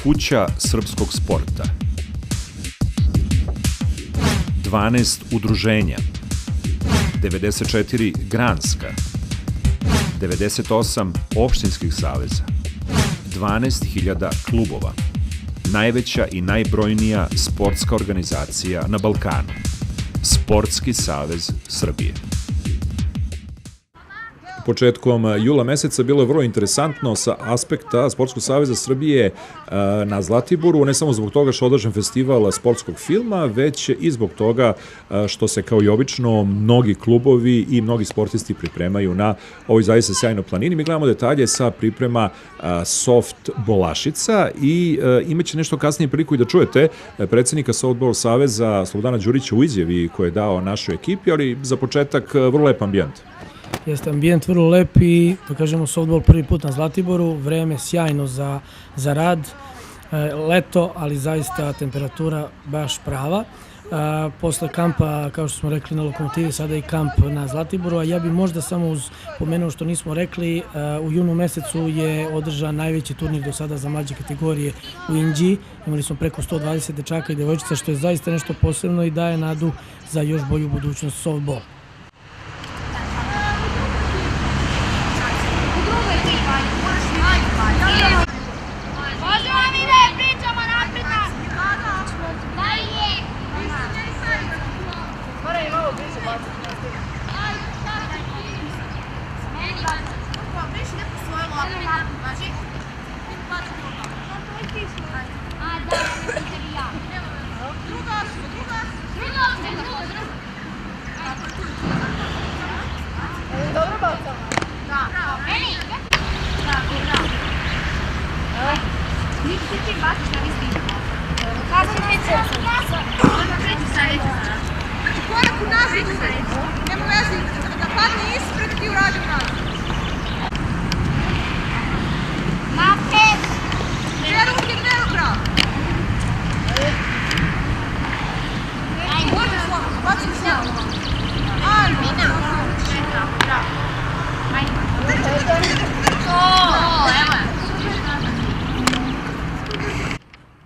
kuća srpskog sporta. 12 udruženja, 94 granska, 98 opštinskih saveza, 12.000 klubova, najveća i najbrojnija sportska organizacija na Balkanu, Sportski savez Srbije. Početkom jula meseca bilo je vrlo interesantno sa aspekta Sportskog saveza Srbije na Zlatiboru, ne samo zbog toga što je održan festival sportskog filma, već i zbog toga što se kao i obično mnogi klubovi i mnogi sportisti pripremaju na ovoj zaista sjajnoj planini. Mi gledamo detalje sa priprema softbolašica i imaće nešto kasnije priliku i da čujete predsjednika Softball saveza Slobodana Đurića u izjavi koje je dao našoj ekipi, ali za početak vrlo lep ambijent. Jeste ambijent vrlo lep i, da kažemo, softball prvi put na Zlatiboru, vreme sjajno za rad, leto, ali zaista temperatura baš prava. Posle kampa, kao što smo rekli na Lokomotivi, sada i kamp na Zlatiboru, a ja bi možda samo pomenuo što nismo rekli, u junu mesecu je održan najveći turnir do sada za mlađe kategorije u Inđiji. Imali smo preko 120 dečaka i devojčica, što je zaista nešto posebno i daje nadu za još bolju budućnost softball.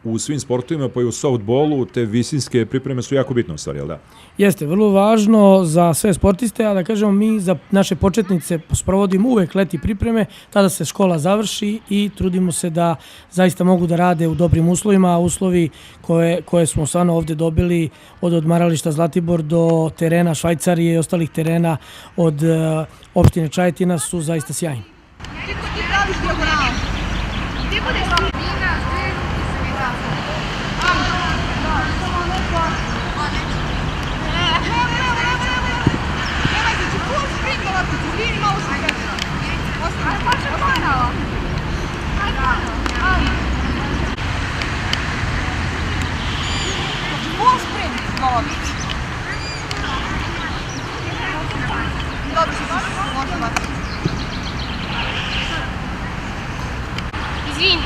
U svim sportovima, pa i u softballu, te visinske pripreme su jako bitne u stvari, jel da? Jeste, vrlo važno za sve sportiste, a da kažemo mi za naše početnice sprovodimo uvek leti pripreme, tada se škola završi i trudimo se da zaista mogu da rade u dobrim uslovima, a uslovi koje smo stvarno ovde dobili od odmarališta Zlatibor do terena Švajcarije i ostalih terena od opštine Čajetina su zaista sjajni. Izvini.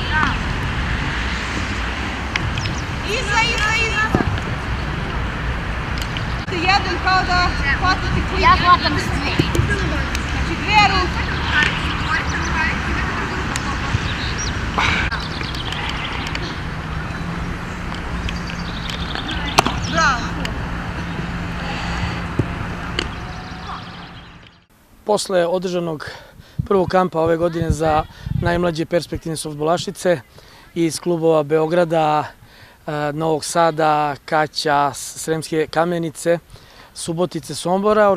Iza. Jedan kao da hvatate klip. Ja hvatam sve. Znači dve ruke. Bravo. Posle održanog prvog kampa ove godine za najmlađe perspektivne softbolašice iz klubova Beograda, Novog Sada, Kaća, Sremske Kamenice, Subotice, Sombora,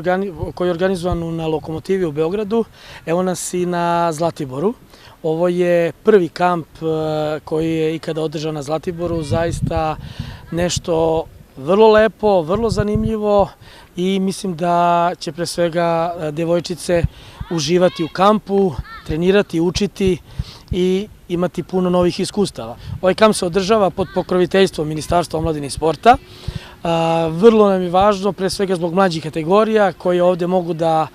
koji je organizovan na Lokomotivi u Beogradu, evo nas i na Zlatiboru. Ovo je prvi kamp koji je ikada održan na Zlatiboru, zaista nešto vrlo lepo, vrlo zanimljivo i mislim da će pre svega devojčice uživati u kampu, trenirati, učiti i imati puno novih iskustava. Ovaj kamp se održava pod pokroviteljstvom Ministarstva omladine i sporta. Vrlo nam je važno, pre svega zbog mlađih kategorija koje ovde mogu da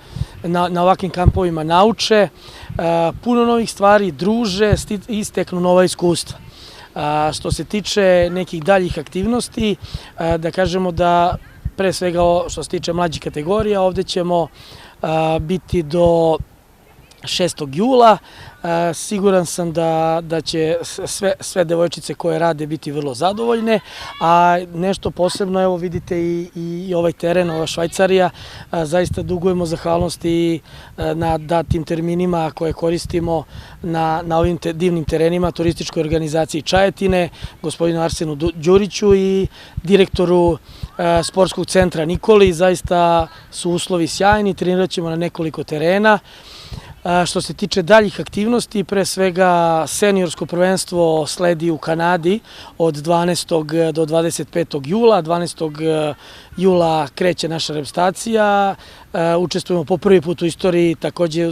na ovakvim kampovima nauče, puno novih stvari, druže i steknu nova iskustva. Što se tiče nekih daljih aktivnosti, da kažemo da pre svega što se tiče mlađih kategorija, ovde ćemo biti do 6. jula. Siguran sam da će sve devojčice koje rade biti vrlo zadovoljne, a nešto posebno, evo vidite i ovaj teren, ova Švajcarija, zaista dugujemo zahvalnost i na datim terminima koje koristimo na ovim divnim terenima turističkoj organizaciji Čajetine, gospodinu Arsenu Đuriću i direktoru sportskog centra Nikoli. Zaista su uslovi sjajni, trenirat ćemo na nekoliko terena. Što se tiče daljih aktivnosti, pre svega seniorsko prvenstvo sledi u Kanadi od 12. do 25. jula. 12. jula kreće naša reprezentacija. Učestvujemo po prvi put u istoriji, takođe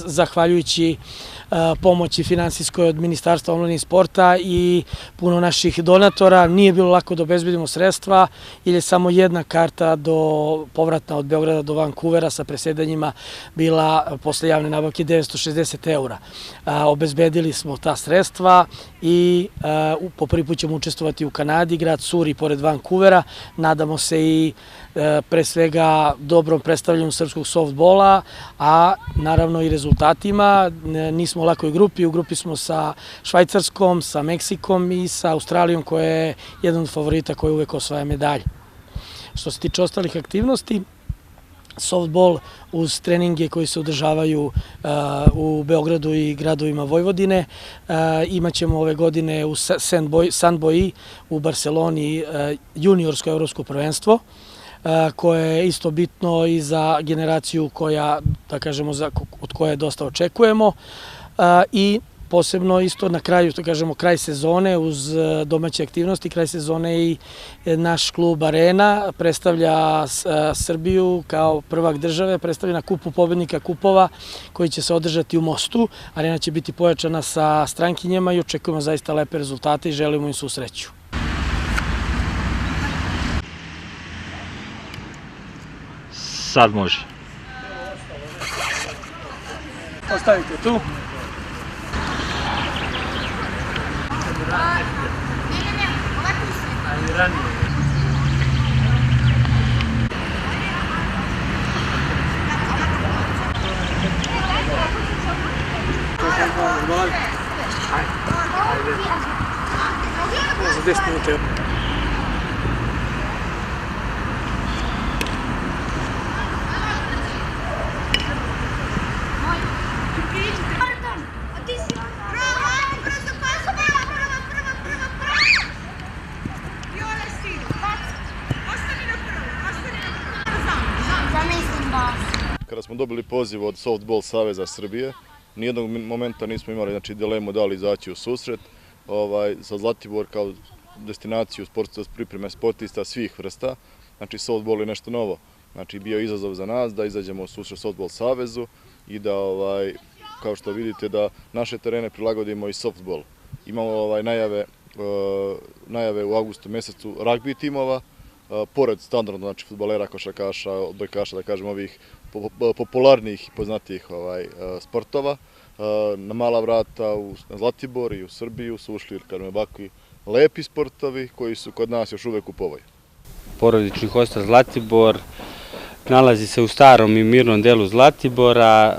zahvaljujući pomoći finansijskoj od Ministarstva omladine i sporta i puno naših donatora. Nije bilo lako da obezbedimo sredstva, jer je samo jedna karta povratna od Beograda do Vancouvera sa presedanjima bila posle javne nabavke 960 €. Obezbedili smo ta sredstva i po prvi put ćemo učestvovati u Kanadi, grad Suri pored Vancouvera. Nadamo se i pre svega dobrom predstavljanju srpskog softbola, a naravno i rezultatima. Nismo u lakoj grupi, u grupi smo sa Švajcarskom, sa Meksikom i sa Australijom koja je jedan od favorita koji uvek osvaja medalje. Što se tiče ostalih aktivnosti, softball uz treninge koji se održavaju u Beogradu i gradovima Vojvodine. Imaćemo ove godine u Sandboji u Barceloni juniorsko evropsko prvenstvo, koje je isto bitno i za generaciju koja, da kažemo, od koje dosta očekujemo. I posebno isto na kraju, da kažemo, kraj sezone uz domaće aktivnosti, kraj sezone i naš klub Arena predstavlja Srbiju kao prvak države, predstavlja na kupu pobednika kupova koji će se održati u Mostu. Arena će biti pojačana sa strankinjama i očekujemo zaista lepe rezultate i želimo im svu sreću. Sad može. Ostavite tu. Za 10 minuta. Kada smo dobili poziv od Softball Saveza Srbije, nijednog momenta nismo imali dilemu da li izaći u susret. Za Zlatibor kao destinaciju pripreme sportista svih vrsta, softball je nešto novo. Bio je izazov za nas da izađemo u susret Softball Savezu i da, kao što vidite, da naše terene prilagodimo i softball. Imamo najave u avgustu mesecu ragbi timova, pored standardno, fudbalera, košarkaša, odbojkaša, da kažem, ovih popularnijih i poznatijih sportova. Na mala vrata na Zlatibor i u Srbiju su ušli ovakvi lepi sportovi koji su kod nas još uvek u povoju. Porodični hostel Zlatibor nalazi se u starom i mirnom delu Zlatibora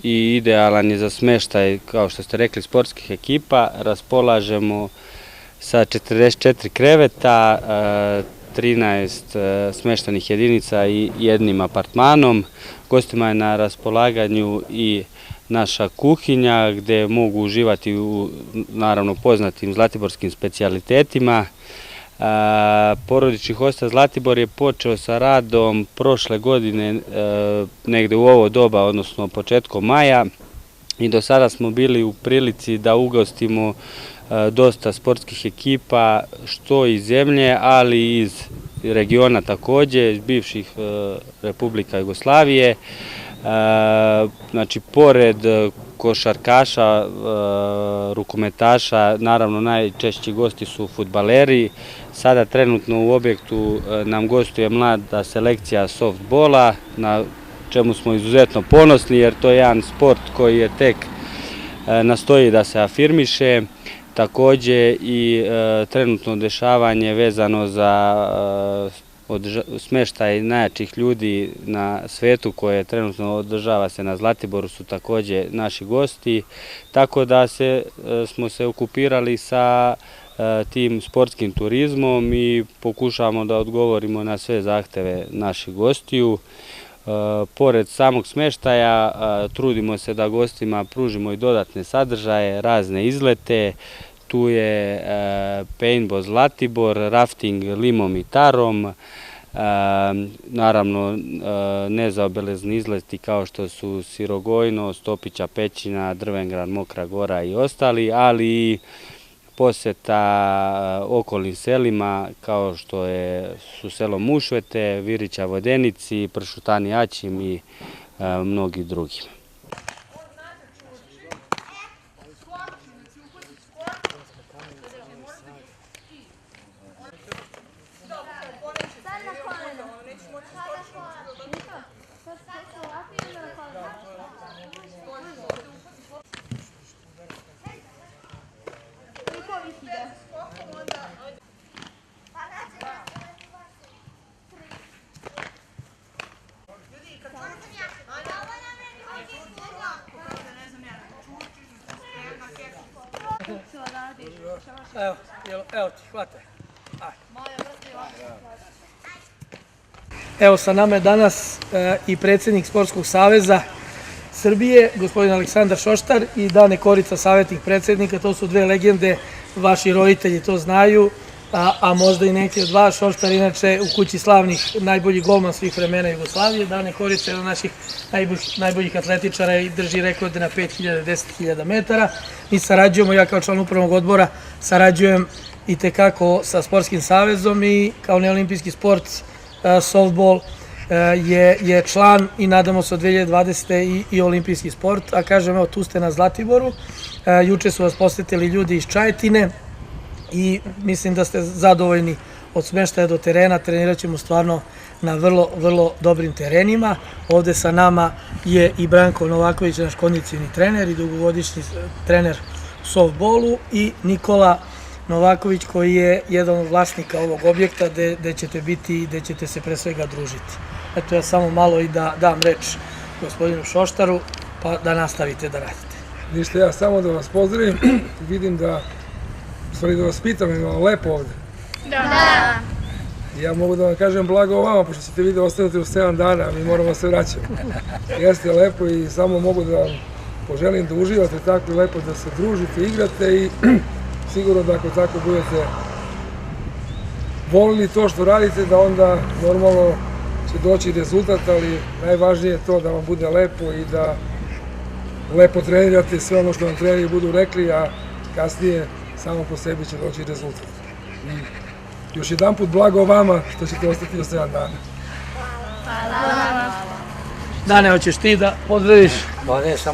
i idealan je za smeštaj, kao što ste rekli, sportskih ekipa. Raspolažemo sa 44 kreveta, 13 smeštajnih jedinica i jednim apartmanom. Gostima je na raspolaganju i naša kuhinja gde mogu uživati u, naravno, poznatim zlatiborskim specijalitetima. Porodični hostel Zlatibor je počeo sa radom prošle godine, negde u ovo doba, odnosno početkom maja, i do sada smo bili u prilici da ugostimo dosta sportskih ekipa, što iz zemlje, ali i iz regiona takođe, iz bivših Republika Jugoslavije. Pored košarkaša, rukometaša, naravno najčešći gosti su fudbaleri. Sada trenutno u objektu nam gostuje mlada selekcija softbola, na čemu smo izuzetno ponosni, jer to je jedan sport koji je tek nastoji da se afirmiše. Takođe i trenutno dešavanje vezano za smeštaj najjačih ljudi na svetu koje trenutno održava se na Zlatiboru su također naši gosti, tako da smo se okupirali sa tim sportskim turizmom i pokušavamo da odgovorimo na sve zahteve naših gostiju. Pored samog smeštaja trudimo se da gostima pružimo i dodatne sadržaje, razne izlete. Tu je paintball Zlatibor, rafting Limom i Tarom, naravno nezaobelezni izleti kao što su Sirogojno, Stopića pećina, Drvengrad, Mokra Gora i ostali, ali i posjeta okolnim selima kao što su selo Mušvete, Virića Vodenici, Pršutani Aćim i mnogi drugi. Evo ti, hvataj. Evo sa nama je danas i predsjednik Sportskog saveza Srbije, gospodin Aleksandar Šoštar i Dane Korica, savjetnik predsjednika. To su dve legende, vaši roditelji to znaju, a možda i neki od vas. Šoštar inače u kući slavnih najbolji golman svih vremena Jugoslavije. Dane Korica je od naših najboljih atletičara i drži rekorde na 5000 i 10.000 metara. Mi sarađujemo, ja kao član upravnog odbora sarađujem i tekako sa Sportskim savezom i kao neolimpijski sport softball je član i nadamo se od 2020. i olimpijski sport. A kažem, evo tu ste na Zlatiboru, juče su vas posjetili ljudi iz Čajetine i mislim da ste zadovoljni od smeštaja do terena. Trenirat ćemo stvarno na vrlo, vrlo dobrim terenima. Ovde sa nama je i Branko Novaković, naš kondicijni trener i dugogodišnji trener u softballu, i Nikola Novaković koji je jedan od vlasnika ovog objekta gde ćete biti i gde ćete se pre svega družiti. Eto, ja samo malo i da dam reč gospodinu Šoštaru pa da nastavite da radite. Ništa, ja samo da vas pozdravim, vidim da vas pitam, je vam lepo ovde? Da. Ja mogu da vam kažem blago vama, pošto ćete vi da ostanete u 7 dana, mi moramo da se vraćamo. Jeste lepo i samo mogu da vam poželim da uživate tako i lepo da se družite, igrate i sigurno da ako tako budete volili to što radite, da onda normalno će doći rezultat, ali najvažnije je to da vam bude lepo i da lepo trenirate sve ono što vam treneri budu rekli, a kasnije samo po sebi će doći rezultat. I još jedan put blago vama što ćete ostati do 7 dana. Hvala. Dane, hoćeš ti da pozdraviš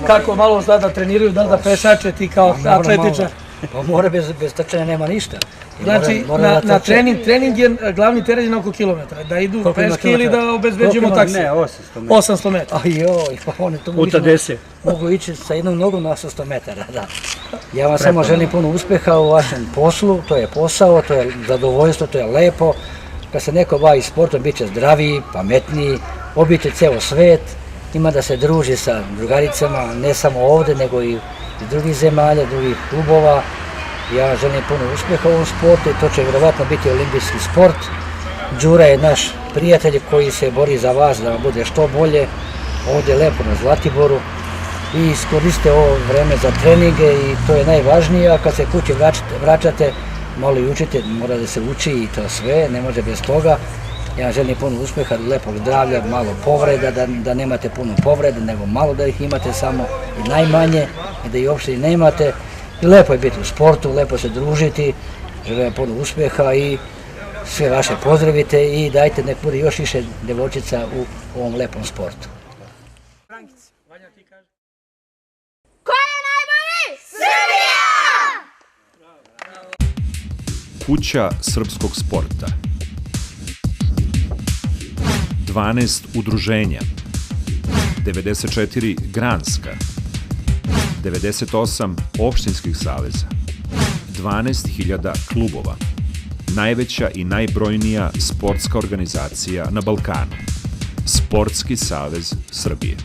kako malo sada treniraju, da pešače ti kao atletičar? Pa mora, bez trčanja nema ništa. Znači, na trening je glavni teren je na oko kilometra, da idu peške ili da obezbeđujemo taksi? Ne, 800 metara. Ajoj, pa oni to puta 10. Mogu ići sa jednom nogom na 800 metara, da. Ja vam samo želim puno uspeha u vašem poslu, to je posao, to je zadovoljstvo, to je lepo. Kad se neko bavi sportom, bit će zdraviji, pametniji, obići ceo svet, ima da se druži sa drugaricama, ne samo ovde, nego i iz drugih zemalja, drugih klubova. Ja želim puno uspeha u ovom sportu i to će vjerovatno biti olimpijski sport. Đura je naš prijatelj koji se bori za vas da vam bude što bolje. Ovdje je lepo na Zlatiboru i iskoriste ovo vreme za treninge i to je najvažnije, a kad se kući vraćate, malo i učite, mora da se uči i to sve, ne može bez toga. Ja želim puno uspeha, lepog zdravlja, malo povreda, da nemate puno povreda, nego malo da ih imate samo i najmanje i da ih uopšte i nemate. I lepo je biti u sportu, lepo se družiti, želim puno uspeha i sve vaše pozdravite i dajte nek bude još više devojčica u ovom lepom sportu. Ko je najbolji? Srbija! Kuća srpskog sporta. 12 udruženja. 94 granska. 98 opštinskih saveza, 12.000 klubova, najveća i najbrojnija sportska organizacija na Balkanu. Sportski savez Srbije.